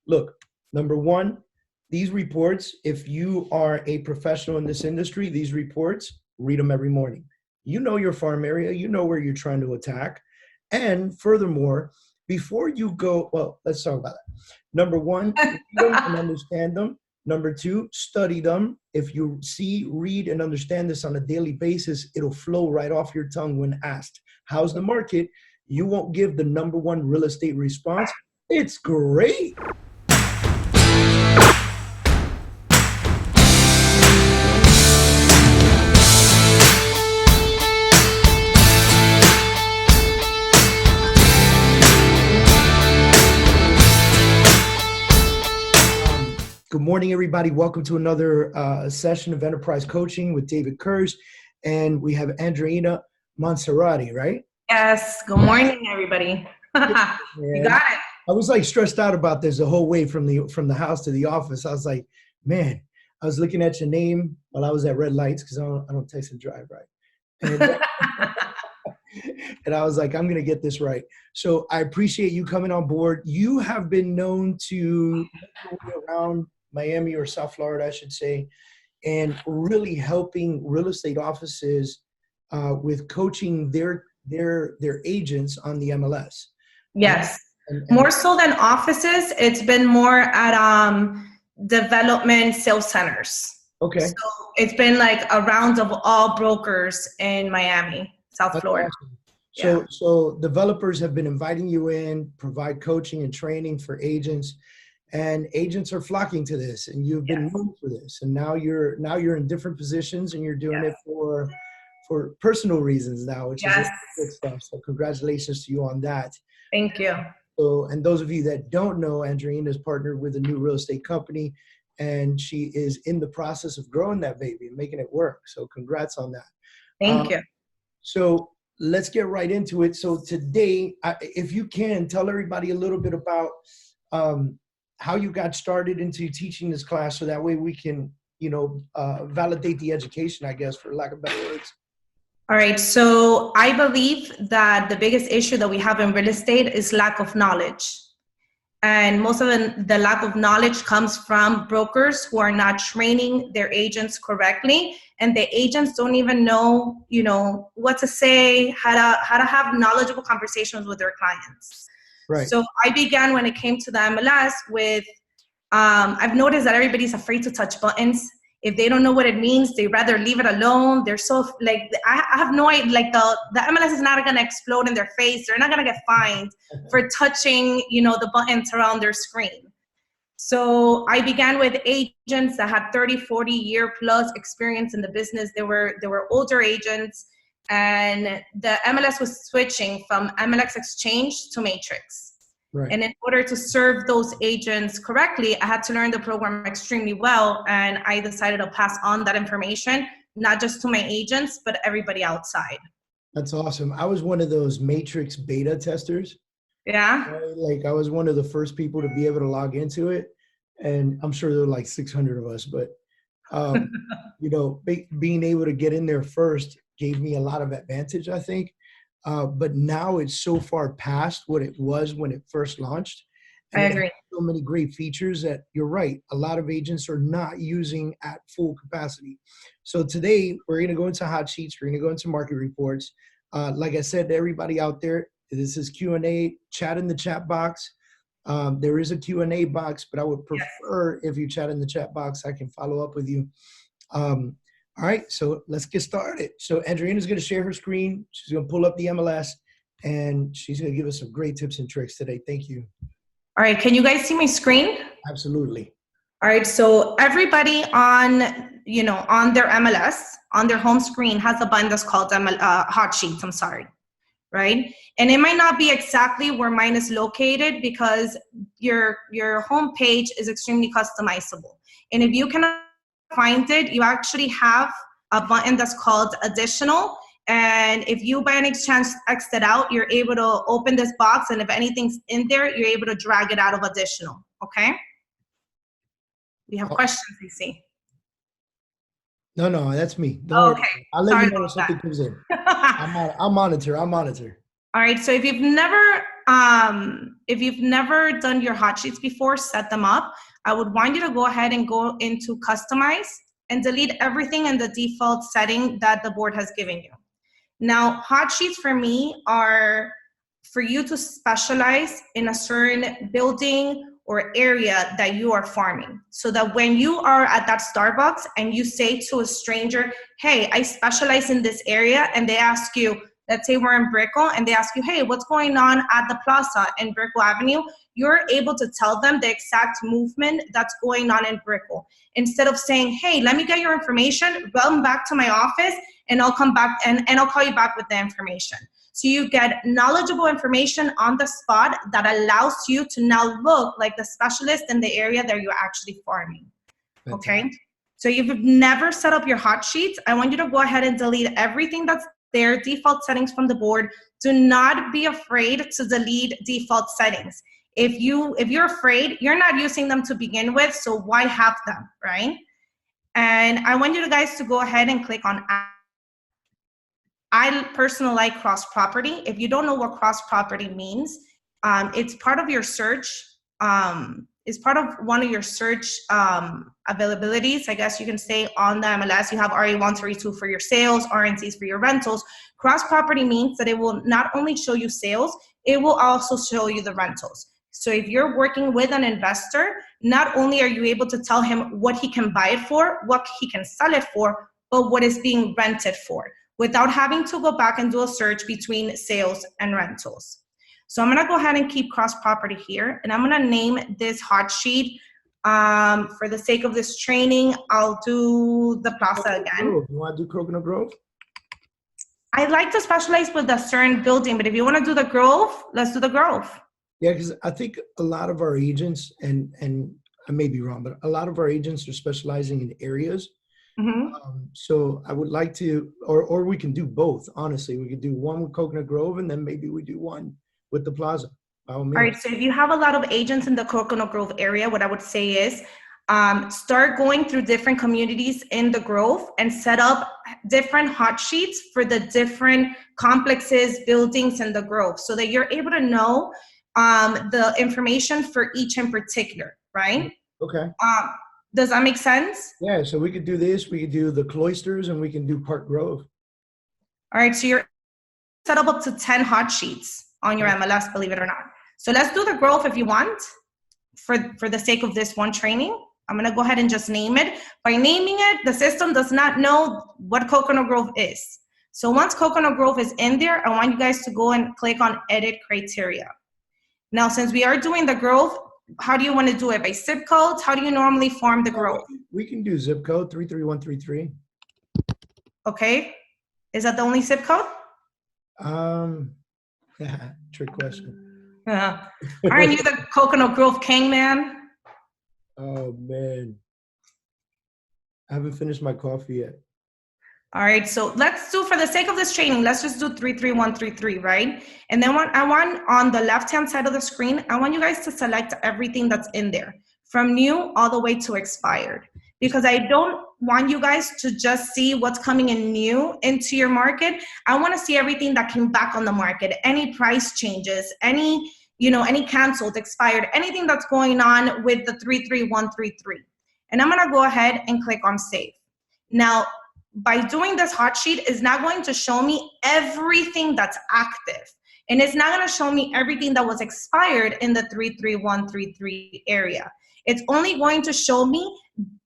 look, number one, these reports, if you are a professional in this industry, these reports, read them every morning. You know your farm area, you know where you're trying to attack. And furthermore, before you go, well, let's talk about that. Number one, read them and understand them. Number two, study them. If you see, read, and understand this on a daily basis, it'll flow right off your tongue when asked. How's the market? You won't give the number one real estate response. It's great. Good morning, everybody. Welcome to another session of Enterprise Coaching with David Kurz. And we have Andreina Monserrati, right? Yes. Good morning, everybody. You got it. I was like stressed out about this the whole way from the house to the office. I was like, man, I was looking at your name while I was at red lights because I don't text and drive right. And, and I was like, I'm going to get this right. So I appreciate you coming on board. You have been known to go around Miami or South Florida, I should say, and really helping real estate offices with coaching their agents on the MLS. Yes. And more so than offices, it's been more at development sales centers. Okay. So it's been like a round of all brokers in Miami, South Florida. Awesome. So developers have been inviting you in, provide coaching and training for agents. And agents are flocking to this, and you've been known for this. And now you're in different positions, and you're doing it for personal reasons now, which is good stuff. So congratulations to you on that. Thank you. So, and those of you that don't know, Andreina is partnered with a new real estate company, and she is in the process of growing that baby and making it work. So congrats on that. Thank you. So let's get right into it. So today, if you can, tell everybody a little bit about how you got started into teaching this class, so that way we can, validate the education, I guess, for lack of better words. All right. So I believe that the biggest issue that we have in real estate is lack of knowledge. And most of the lack of knowledge comes from brokers who are not training their agents correctly. And the agents don't even know, what to say, how to have knowledgeable conversations with their clients. Right. So I began when it came to the MLS with, I've noticed that everybody's afraid to touch buttons. If they don't know what it means, they rather leave it alone. They're so I have no idea, the MLS is not going to explode in their face. They're not going to get fined for touching, the buttons around their screen. So I began with agents that had 30, 40 year plus experience in the business. They were older agents. And the MLS was switching from MLS Exchange to Matrix. Right. And in order to serve those agents correctly, I had to learn the program extremely well. And I decided to pass on that information, not just to my agents, but everybody outside. That's awesome. I was one of those Matrix beta testers. Yeah. Right? I was one of the first people to be able to log into it. And I'm sure there were like 600 of us, but, being able to get in there first gave me a lot of advantage, I think. But now it's so far past what it was when it first launched. And I agree. So many great features that you're right. A lot of agents are not using at full capacity. So today we're going to go into hot sheets. We're going to go into market reports. Like I said to everybody out there, this is Q&A, chat in the chat box. There is a Q&A box, but I would prefer if you chat in the chat box, I can follow up with you. All right, so let's get started. So Andreina's going to share her screen. She's going to pull up the MLS, and she's going to give us some great tips and tricks today. Thank you. All right, can you guys see my screen? Absolutely. All right, so everybody on their MLS, on their home screen has a button that's called Hot Sheets, right? And it might not be exactly where mine is located because your home page is extremely customizable. And if you cannot find it, you actually have a button that's called Additional. And if you by any chance X it out, you're able to open this box. And if anything's in there, you're able to drag it out of Additional. Okay? We have questions, you see. No, that's me. Okay. I'll let you know when something comes in. I'll monitor. All right. So if you've never done your hot sheets before, set them up. I would want you to go ahead and go into customize and delete everything in the default setting that the board has given you. Now, hot sheets for me are for you to specialize in a certain building or area that you are farming. So that when you are at that Starbucks and you say to a stranger, hey, I specialize in this area, and they ask you, let's say we're in Brickell, and they ask you, hey, what's going on at the plaza in Brickell Avenue? You're able to tell them the exact movement that's going on in Brickell. Instead of saying, hey, let me get your information, run back to my office, and I'll come back and I'll call you back with the information. So you get knowledgeable information on the spot that allows you to now look like the specialist in the area that you're actually farming, okay? So if you've never set up your hot sheets, I want you to go ahead and delete everything that's there, default settings from the board. Do not be afraid to delete default settings. If you're afraid, you're not using them to begin with, so why have them, right? And I want you guys to go ahead and click on add. I personally like cross property. If you don't know what cross property means, it's part of your search. It's part of one of your search availabilities, I guess you can say, on the MLS. You have RE1 to RE2 for your sales, RNCs for your rentals. Cross property means that it will not only show you sales, it will also show you the rentals. So if you're working with an investor, not only are you able to tell him what he can buy it for, what he can sell it for, but what is being rented for, without having to go back and do a search between sales and rentals. So I'm gonna go ahead and keep cross property here, and I'm gonna name this hot sheet. For the sake of this training, I'll do the plaza again. You wanna do Coconut Grove? I like to specialize with a certain building, but if you wanna do the Grove, let's do the Grove. Yeah, because I think a lot of our agents, and I may be wrong, but a lot of our agents are specializing in areas. So I would like to, or we can do both, honestly. We could do one with Coconut Grove, and then maybe we do one with the plaza. All right, so if you have a lot of agents in the Coconut Grove area, what I would say is start going through different communities in the Grove and set up different hot sheets for the different complexes, buildings in the Grove, so that you're able to know the information for each in particular, right? Okay. Does that make sense? Yeah, so we could do this, we could do the Cloisters, and we can do Park Grove. All right, so you're set up to 10 hot sheets on your MLS, believe it or not. So let's do the Grove if you want, for the sake of this one training. I'm gonna go ahead and just name it. By naming it, the system does not know what Coconut Grove is. So once Coconut Grove is in there, I want you guys to go and click on Edit Criteria. Now, since we are doing the Grove, how do you want to do it? By zip codes? How do you normally form the Grove? We can do zip code 33133. Okay. Is that the only zip code? Yeah, trick question. Aren't you the Coconut Grove king, man? Oh, man. I haven't finished my coffee yet. All right, so let's do, for the sake of this training, let's just do 33133, right? And then I want on the left-hand side of the screen, I want you guys to select everything that's in there, from new all the way to expired, because I don't want you guys to just see what's coming in new into your market. I want to see everything that came back on the market, any price changes, any canceled, expired, anything that's going on with the 33133. And I'm going to go ahead and click on save. Now, by doing this hot sheet, is not going to show me everything that's active. And it's not going to show me everything that was expired in the 33133 area. It's only going to show me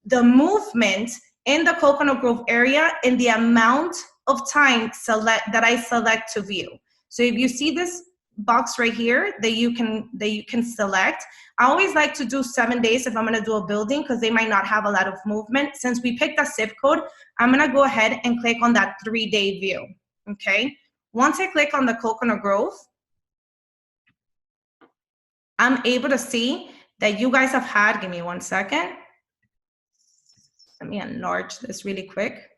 the movement in the Coconut Grove area in the amount of time that I select to view. So if you see this box right here that you can select, I always like to do 7 days if I'm going to do a building, because they might not have a lot of movement. Since we picked a zip code, I'm going to go ahead and click on that 3-day view. Okay. Once I click on the Coconut Grove, I'm able to see that you guys have had, give me 1 second. Let me enlarge this really quick.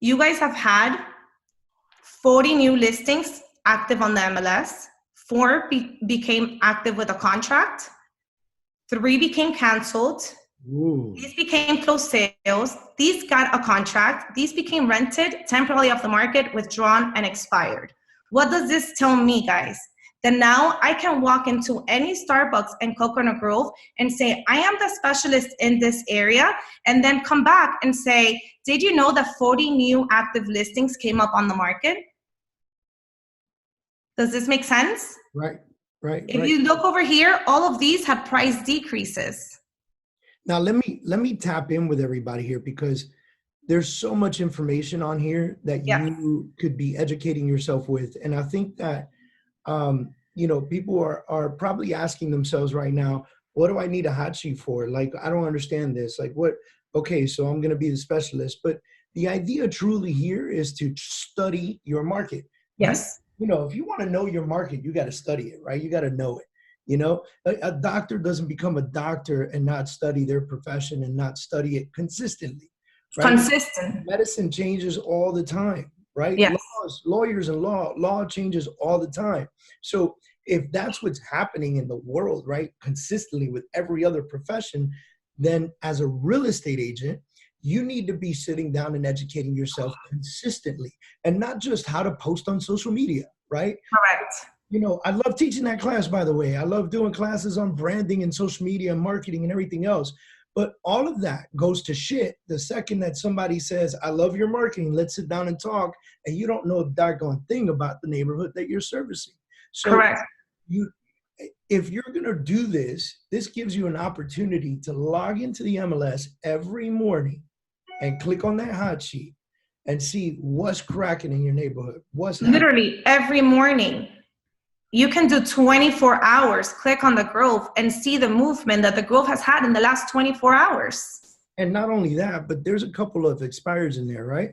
You guys have had 40 new listings active on the MLS. 4 became active with a contract. 3 became canceled. Ooh. These became closed sales. These got a contract. These became rented, temporarily off the market, withdrawn, and expired. What does this tell me, guys? then now I can walk into any Starbucks in Coconut Grove and say, I am the specialist in this area, and then come back and say, did you know that 40 new active listings came up on the market? Does this make sense? Right. If you look over here, all of these have price decreases. Now let me tap in with everybody here, because there's so much information on here that you could be educating yourself with. And I think that, people are probably asking themselves right now, what do I need a hot sheet for? Like, I don't understand this. Like what? Okay, so I'm going to be the specialist. But the idea truly here is to study your market. Yes. If you want to know your market, you got to study it, right? You got to know it. A doctor doesn't become a doctor and not study their profession and not study it consistently. Right? Consistent. Medicine changes all the time, right? Yes. Lawyers and law changes all the time. So if that's what's happening in the world, right, consistently with every other profession, then as a real estate agent, you need to be sitting down and educating yourself consistently, and not just how to post on social media, right? Correct. I love teaching that class, by the way. I love doing classes on branding and social media and marketing and everything else. But all of that goes to shit the second that somebody says, I love your marketing, let's sit down and talk, and you don't know a doggone thing about the neighborhood that you're servicing. So correct. If you're going to do this gives you an opportunity to log into the MLS every morning and click on that hot sheet and see what's cracking in your neighborhood. Literally every morning. You can do 24 hours, click on the Grove and see the movement that the Grove has had in the last 24 hours. And not only that, but there's a couple of expires in there, right?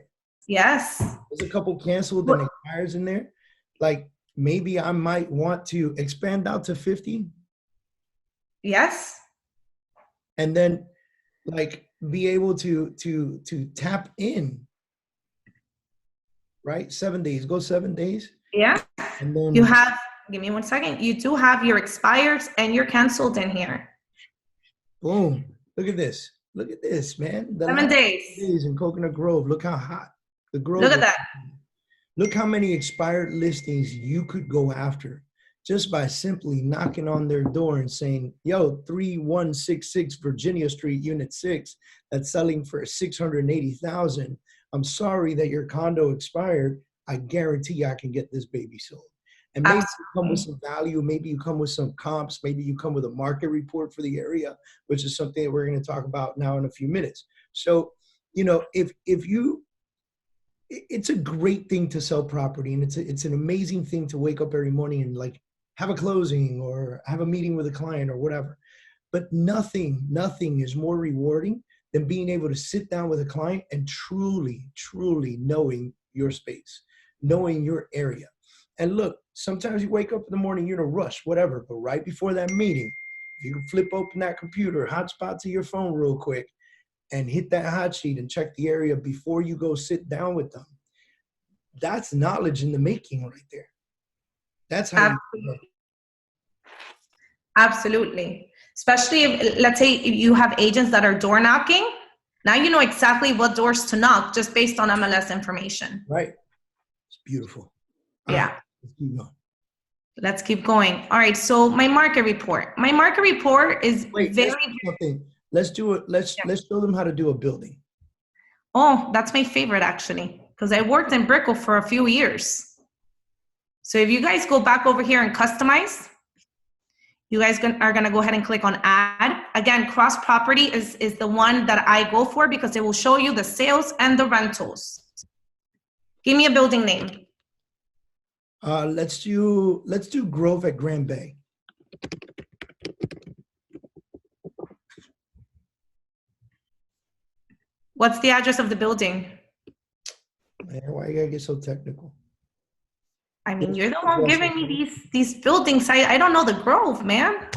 Yes. There's a couple canceled and expires in there. Like maybe I might want to expand out to 50. Yes. And then like be able to tap in, right? 7 days, go 7 days. Yeah. And then you have, give me 1 second. You do have your expires and your canceled in here. Boom. Look at this. Look at this, man. 7 days. In Coconut Grove. Look how hot. The Grove. Look at that. Look how many expired listings you could go after just by simply knocking on their door and saying, yo, 3166 Virginia Street, Unit 6, that's selling for $680,000. I'm sorry that your condo expired. I guarantee I can get this baby sold. And maybe you come with some value. Maybe you come with some comps. Maybe you come with a market report for the area, which is something that we're going to talk about now in a few minutes. So, it's a great thing to sell property, and it's an amazing thing to wake up every morning and like have a closing or have a meeting with a client or whatever. But nothing is more rewarding than being able to sit down with a client and truly knowing your space, knowing your area. And look, sometimes you wake up in the morning, you're in a rush, whatever, but right before that meeting, you can flip open that computer, hotspot to your phone real quick, and hit that hot sheet and check the area before you go sit down with them. That's knowledge in the making right there. That's how Absolutely. Especially if, let's say, if you have agents that are door knocking, now you know exactly what doors to knock just based on MLS information. Right. It's beautiful. Yeah. Let's keep going. Let's keep going. All right. So my market report. My market report is Let's do it. Let's show them how to do a building. Oh, that's my favorite actually, because I worked in Brickell for a few years. So if you guys go back over here and customize, you guys are going to go ahead and click on add. Again, cross property is the one that I go for because it will show you the sales and the rentals. Give me a building name. Let's do Grove at Grand Bay. What's the address of the building? Man, why you gotta get so technical? I mean, you're the one giving me these buildings. I don't know the Grove, man.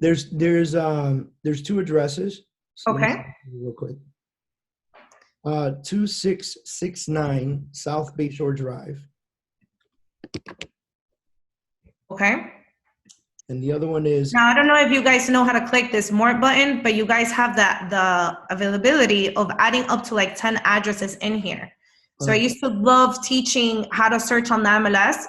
There's two addresses. So okay. Real quick. 2669 South Bayshore Drive. Okay. And the other one is. Now, I don't know if you guys know how to click this more button, but you guys have the availability of adding up to like 10 addresses in here. So I used to love teaching how to search on the MLS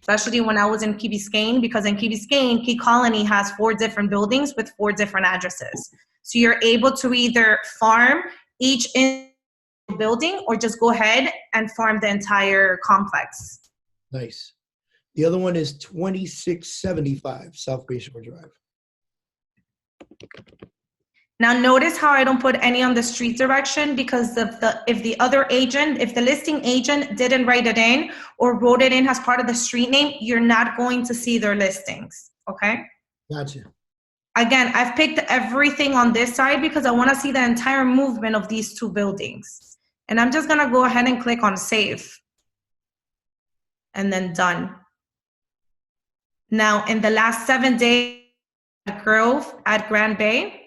especially when I was in Key Biscayne, because in Key Biscayne, Key Colony has 4 different buildings with 4 different addresses. So you're able to either farm each building or just go ahead and farm the entire complex. Nice. The other one is 2675 South Bayshore Drive. Now notice how I don't put any on the street direction, because if the listing agent didn't write it in or wrote it in as part of the street name, you're not going to see their listings, okay? Gotcha. Again, I've picked everything on this side because I want to see the entire movement of these 2 buildings. And I'm just gonna go ahead and click on save. And then done. Now, in the last 7 days at Grove, at Grand Bay,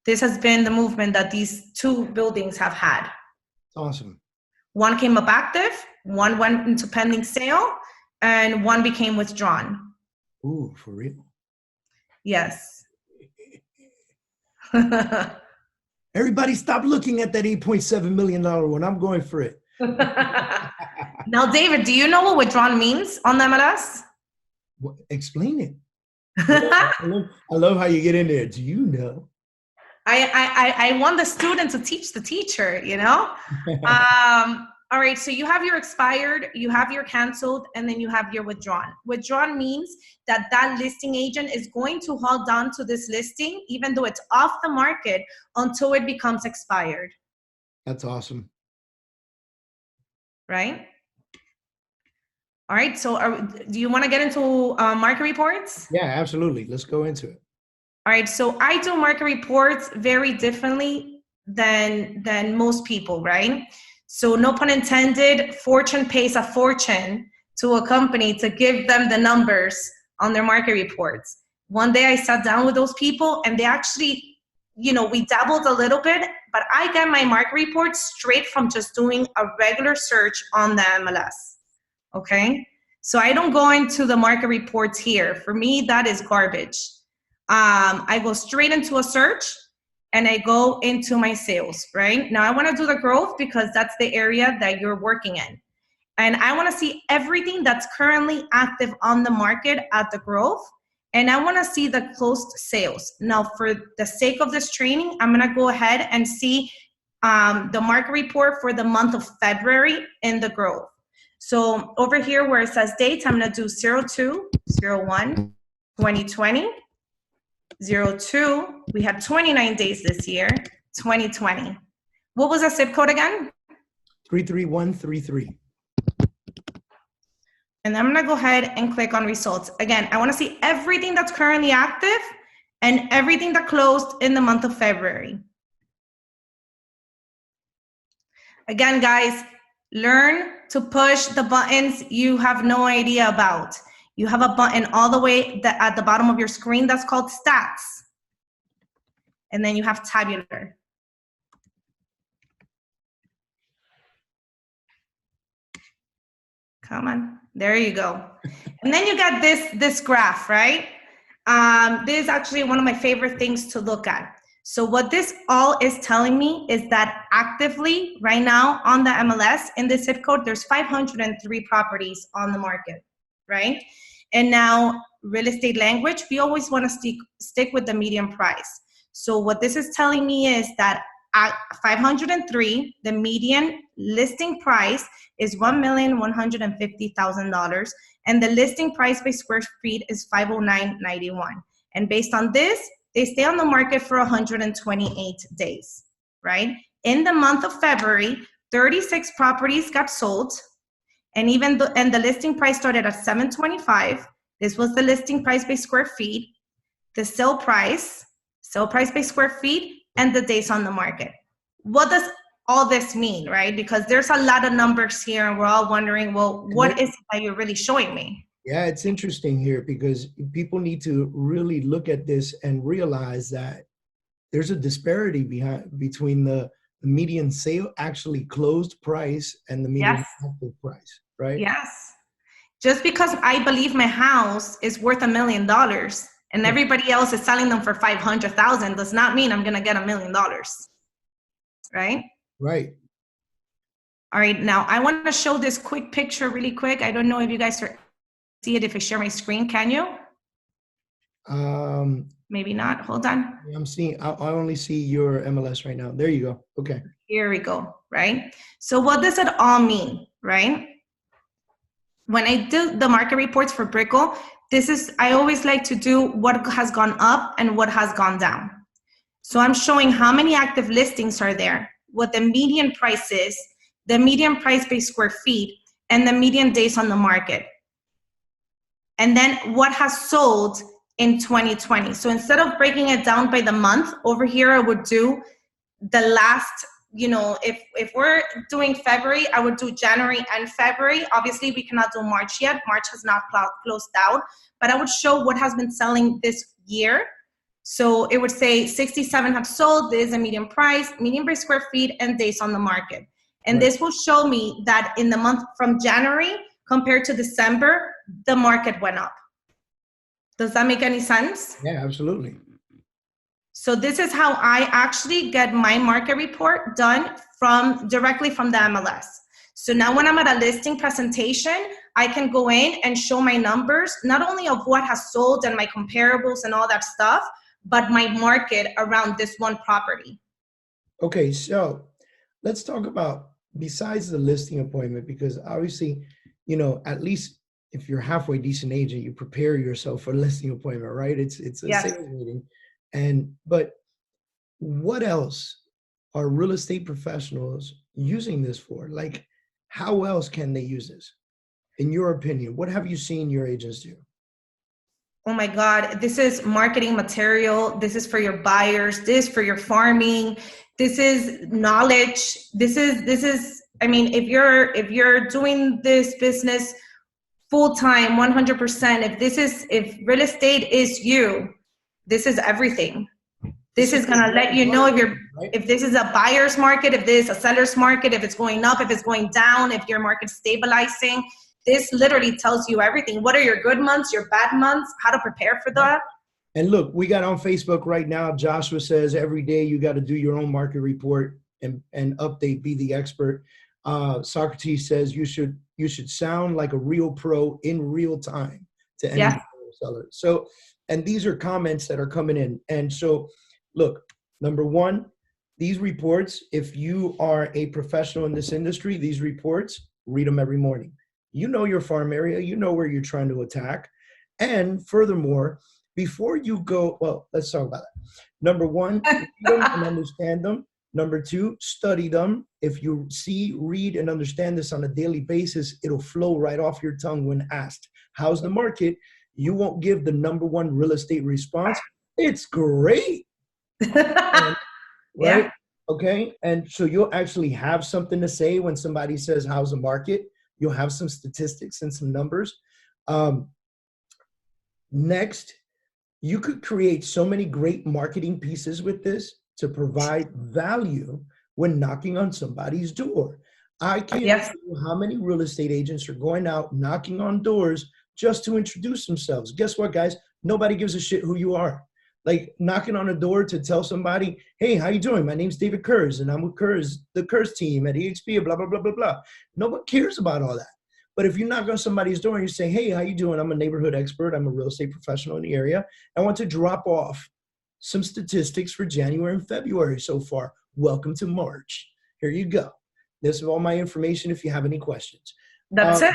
this has been the movement that these 2 buildings have had. Awesome. One came up active, one went into pending sale, and one became withdrawn. Ooh, for real? Yes. Everybody stop looking at that $8.7 million one. I'm going for it. Now, David, do you know what withdrawn means on the MLS? Explain it. I love how you get in there. Do you know? I want the student to teach the teacher, you know? All right, so you have your expired, you have your canceled, and then you have your withdrawn. Withdrawn means that that listing agent is going to hold on to this listing, even though it's off the market, until it becomes expired. That's awesome. Right? All right, so do you want to get into market reports? Yeah, absolutely. Let's go into it. All right, so I do market reports very differently than most people, right? So no pun intended, fortune pays a fortune to a company to give them the numbers on their market reports. One day I sat down with those people and they actually, you know, we dabbled a little bit, but I get my market reports straight from just doing a regular search on the MLS, okay? So I don't go into the market reports here. For me, that is garbage. I go straight into a search and I go into my sales, right? Now I want to do the growth because that's the area that you're working in. And I want to see everything that's currently active on the market at the growth. And I want to see the closed sales. Now, for the sake of this training, I'm going to go ahead and see the market report for the month of February in the growth. So over here where it says dates, I'm going to do 02/01/2020. 02, we had 29 days this year, 2020. What was the zip code again? 33133. And I'm gonna go ahead and click on results. Again, I wanna see everything that's currently active and everything that closed in the month of February. Again, guys, learn to push the buttons you have no idea about. You have a button all the way at the bottom of your screen that's called stats. And then you have tabular. Come on, there you go. And then you got this graph, right? This is actually one of my favorite things to look at. So what this all is telling me is that actively right now on the MLS in the zip code, there's 503 properties on the market, right? And now real estate language, we always want to stick with the median price. So what this is telling me is that at 503, the median listing price is $1,150,000, and the listing price by square feet is $509.91. And based on this, they stay on the market for 128 days, right? In the month of February, 36 properties got sold, and the listing price started at $725. This was the listing price by square feet, the sale price by square feet, and the days on the market. What does all this mean, right? Because there's a lot of numbers here and we're all wondering, well, what is it that you're really showing me? Yeah, it's interesting here because people need to really look at this and realize that there's a disparity between the median sale actually closed price and the median active price, right? Yes. Just because I believe my house is worth $1 million and everybody else is selling them for 500,000 does not mean I'm going to get $1 million, right? Right. All right. Now I want to show this quick picture really quick. I don't know if you guys are see it if I share my screen. Can you? Um, Maybe not. Hold on. I'm seeing, I only see your MLS right now. There you go. Okay. Here we go, right? So what does it all mean, right? When I do the market reports for Brickle, I always like to do what has gone up and what has gone down. So I'm showing how many active listings are there, what the median price is, the median price per square feet, and the median days on the market. And then what has sold in 2020. So instead of breaking it down by the month, over here I would do the last, if we're doing February, I would do January and February. Obviously, we cannot do March yet. March has not closed out, but I would show what has been selling this year. So it would say 67 have sold, this is a median price, median per square feet, and days on the market. And this will show me that in the month from January compared to December, the market went up. Does that make any sense? Yeah, absolutely. So this is how I actually get my market report done directly from the MLS. So now when I'm at a listing presentation, I can go in and show my numbers, not only of what has sold and my comparables and all that stuff, but my market around this one property. Okay, so let's talk about, besides the listing appointment, because obviously, at least if you're halfway decent agent, you prepare yourself for a listing appointment, right? It's a sales meeting. But what else are real estate professionals using this for? Like, how else can they use this? In your opinion, what have you seen your agents do? Oh my God, this is marketing material. This is for your buyers. This is for your farming. This is knowledge. This is, I mean, if you're doing this business full-time, 100%, if real estate is you, this is everything. This is gonna let you know if this is a buyer's market, if this is a seller's market, if it's going up, if it's going down, if your market's stabilizing. This literally tells you everything. What are your good months, your bad months, how to prepare for that. And look, we got on Facebook right now, Joshua says every day you got to do your own market report and update, be the expert. Socrates says you should sound like a real pro in real time to any seller. So, and these are comments that are coming in. And so, look, number one, these reports, if you are a professional in this industry, these reports, read them every morning. You know your farm area, you know where you're trying to attack. And furthermore, before you go, well, let's talk about that. Number one, read them and understand them. Number two, study them. If you see, read, and understand this on a daily basis, it'll flow right off your tongue when asked, how's the market? You won't give the number one real estate response. It's great. Right? Yeah. Okay. And so you'll actually have something to say when somebody says, how's the market? You'll have some statistics and some numbers. Next, you could create so many great marketing pieces with this to provide value when knocking on somebody's door. I can't tell you how many real estate agents are going out knocking on doors just to introduce themselves. Guess what, guys? Nobody gives a shit who you are. Like knocking on a door to tell somebody, hey, how you doing? My name's David Kurz, and I'm with the Kurz team at EXP, blah, blah, blah, blah, blah. No one cares about all that. But if you knock on somebody's door and you say, hey, how you doing? I'm a neighborhood expert. I'm a real estate professional in the area. I want to drop off some statistics for January and February so far. Welcome to March. Here you go. This is all my information if you have any questions. That's it.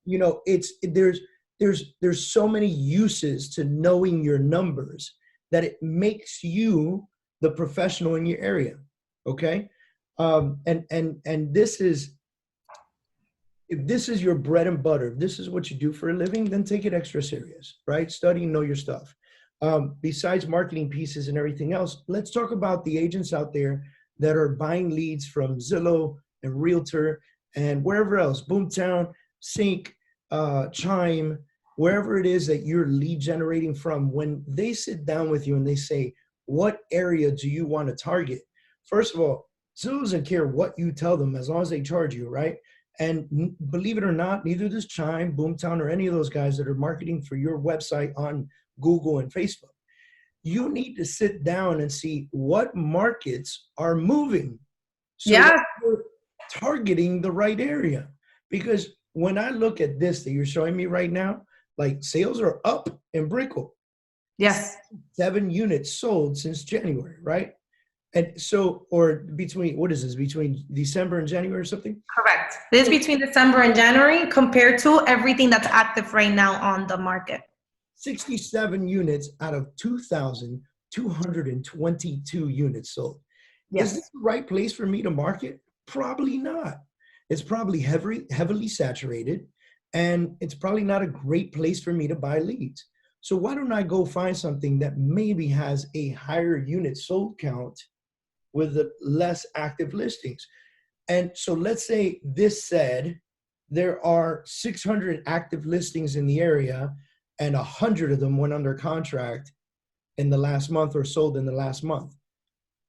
You know, there's so many uses to knowing your numbers that it makes you the professional in your area. Okay. And this is, if this is your bread and butter, if this is what you do for a living, then take it extra serious, right? Study, know your stuff. Besides marketing pieces and everything else, let's talk about the agents out there that are buying leads from Zillow and Realtor and wherever else, Boomtown, Sync, Chime, wherever it is that you're lead generating from. When they sit down with you and they say, what area do you want to target? First of all, Zillow doesn't care what you tell them as long as they charge you, right? And believe it or not, neither does Chime, Boomtown, or any of those guys that are marketing for your website on Google and Facebook. You need to sit down and see what markets are moving. So that you're targeting the right area. Because when I look at this that you're showing me right now, Like sales are up in Brickell. Yes. 7 units sold since January, right? And so, or between, what is this, between December and January or something? Correct. This is between December and January compared to everything that's active right now on the market. 67 units out of 2,222 units sold. Yes. Is this the right place for me to market? Probably not. It's probably heavily saturated, and it's probably not a great place for me to buy leads. So why don't I go find something that maybe has a higher unit sold count with the less active listings? And so let's say this said, there are 600 active listings in the area and 100 of them went under contract in the last month or sold in the last month.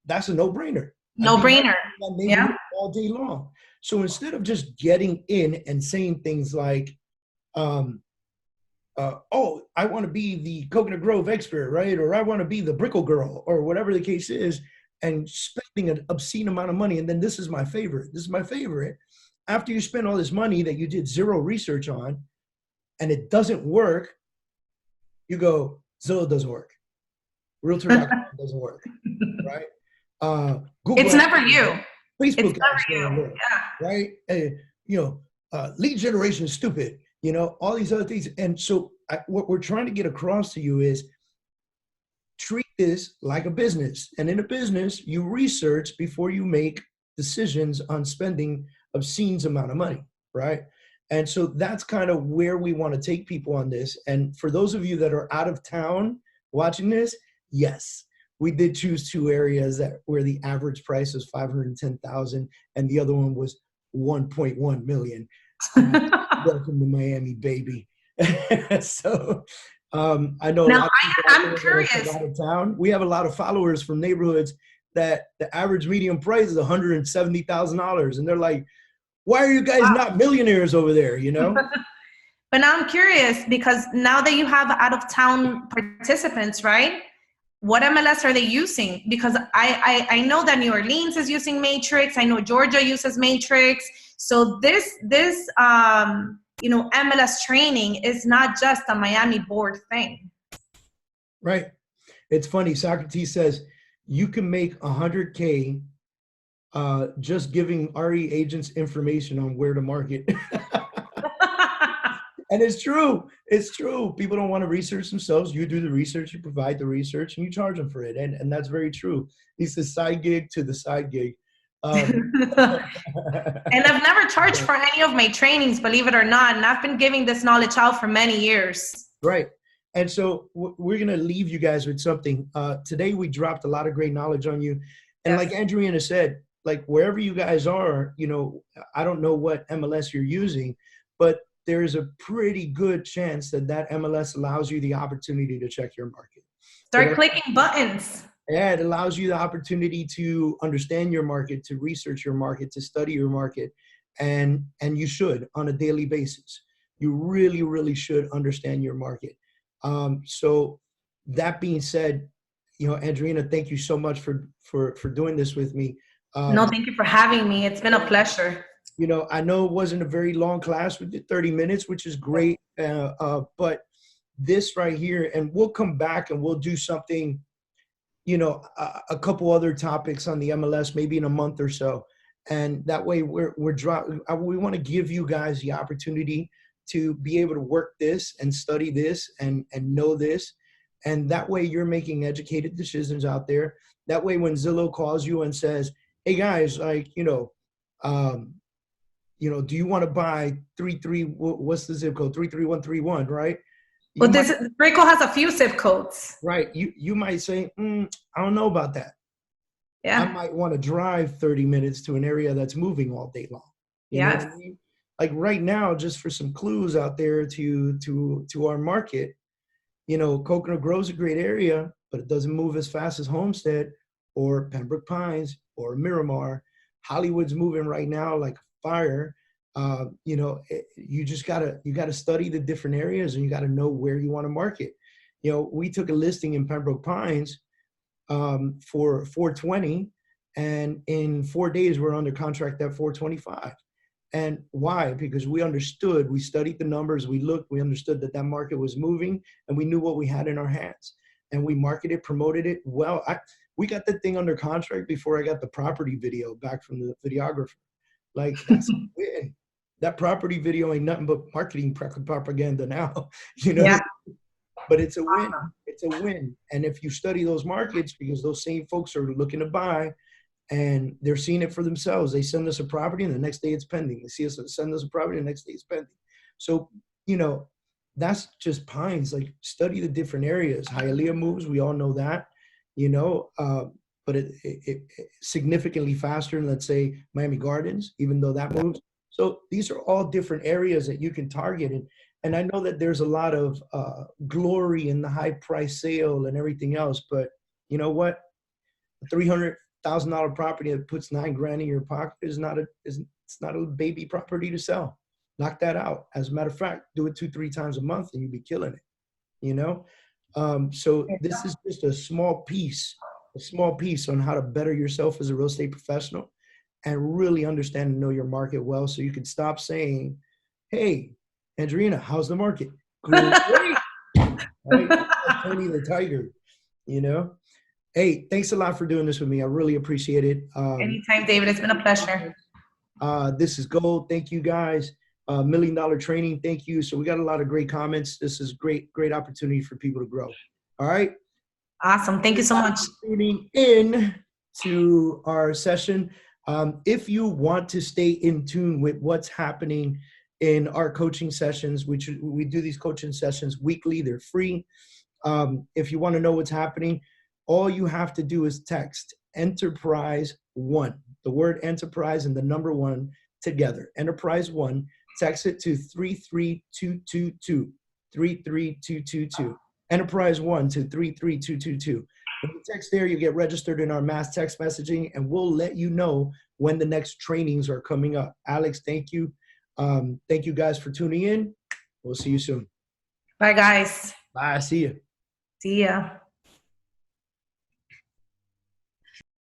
That's a no-brainer. No-brainer. Yeah. All day long. So instead of just getting in and saying things like, oh, I want to be the Coconut Grove expert, right? Or I want to be the Brickell girl, or whatever the case is, and spending an obscene amount of money. And then this is my favorite. This is my favorite. After you spend all this money that you did zero research on and it doesn't work, you go, Zillow doesn't work. Realtor.com doesn't work, right? Google it's never you. Facebook it's never you. Work, yeah. Right? Lead generation is stupid. You know, all these other things. And so what we're trying to get across to you is treat this like a business. And in a business, you research before you make decisions on spending obscene amount of money, right? And so that's kind of where we want to take people on this. And for those of you that are out of town watching this, yes, we did choose 2 areas where the average price was $510,000 and the other one was $1.1 million. Welcome to Miami, baby. So I know. Now I'm curious. Out of town, we have a lot of followers from neighborhoods that the average median price is $170,000, and they're like, "Why are you guys not millionaires over there?" You know. But now I'm curious because now that you have out of town participants, right? What MLS are they using? Because I know that New Orleans is using Matrix. I know Georgia uses Matrix. So this MLS training is not just a Miami board thing. Right. It's funny. Socrates says you can make $100K just giving RE agents information on where to market. And it's true. It's true. People don't want to research themselves. You do the research, you provide the research, and you charge them for it. And that's very true. It's the side gig to the side gig. And I've never charged for any of my trainings, believe it or not. And I've been giving this knowledge out for many years. Right. And so we're going to leave you guys with something. Today, we dropped a lot of great knowledge on you. And yes, like Adriana said, like wherever you guys are, you know, I don't know what MLS you're using, but there's a pretty good chance that MLS allows you the opportunity to check your market. Start clicking buttons. Yeah, it allows you the opportunity to understand your market, to research your market, to study your market. And you should on a daily basis. You really, really should understand your market. So that being said, you know, Adriana, thank you so much for doing this with me. No, thank you for having me. It's been a pleasure. You know, I know it wasn't a very long class. We did 30 minutes, which is great. But this right here, and we'll come back and we'll do something, you know, a couple other topics on the MLS, maybe in a month or so. And that way we want to give you guys the opportunity to be able to work this and study this and know this. And that way you're making educated decisions out there. That way when Zillow calls you and says, hey guys, like, do you want to buy what's the zip code? 33131, right? Well, Brickell has a few zip codes. Right. You might say, I don't know about that. Yeah. I might want to drive 30 minutes to an area that's moving all day long. You know what I mean? Like right now, just for some clues out there to our market, you know, Coconut Grove's a great area, but it doesn't move as fast as Homestead or Pembroke Pines or Miramar. Hollywood's moving right now like fire. You just gotta study the different areas, and you gotta know where you want to market. You know, we took a listing in Pembroke Pines for $420, and in 4 days we're under contract at $425. And why? Because we understood, we studied the numbers, we looked, we understood that that market was moving, and we knew what we had in our hands. And we marketed, promoted it well. We got the thing under contract before I got the property video back from the videographer. Like, that's a win. That property video ain't nothing but marketing propaganda now, you know? Yeah. But it's a win. It's a win. And if you study those markets, because those same folks are looking to buy and they're seeing it for themselves. They send us a property and the next day it's pending. They see us send us a property and the next day it's pending. So, you know, that's just Pines. Like, study the different areas. Hialeah moves, we all know that, you know, but it significantly faster than, let's say, Miami Gardens, even though that moves. So these are all different areas that you can target. And I know that there's a lot of glory in the high price sale and everything else, but you know what? A $300,000 property that puts $9,000 in your pocket is not a baby property to sell. Knock that out. As a matter of fact, do it 2-3 times a month and you'll be killing it, you know? So this is just a small piece on how to better yourself as a real estate professional and really understand and know your market well, so you can stop saying, hey, Andrina, how's the market? Great. Right? Tony the Tiger, you know? Hey, thanks a lot for doing this with me. I really appreciate it. Anytime, David. It's been a pleasure. This is gold. Thank you, guys. $1 Million Training. Thank you. So we got a lot of great comments. This is great opportunity for people to grow. All right. Awesome. Thank you so much. Tuning in to our session. If you want to stay in tune with what's happening in our coaching sessions, which we do these coaching sessions weekly, they're free. If you want to know what's happening, all you have to do is text Enterprise 1, the word enterprise and the number 1 together. Enterprise 1, text it to 33222. 33222. Enterprise 1 to 33222. When you text there, you get registered in our mass text messaging, and we'll let you know when the next trainings are coming up. Alex, thank you. Thank you guys for tuning in. We'll see you soon. Bye, guys. Bye. See you. See ya.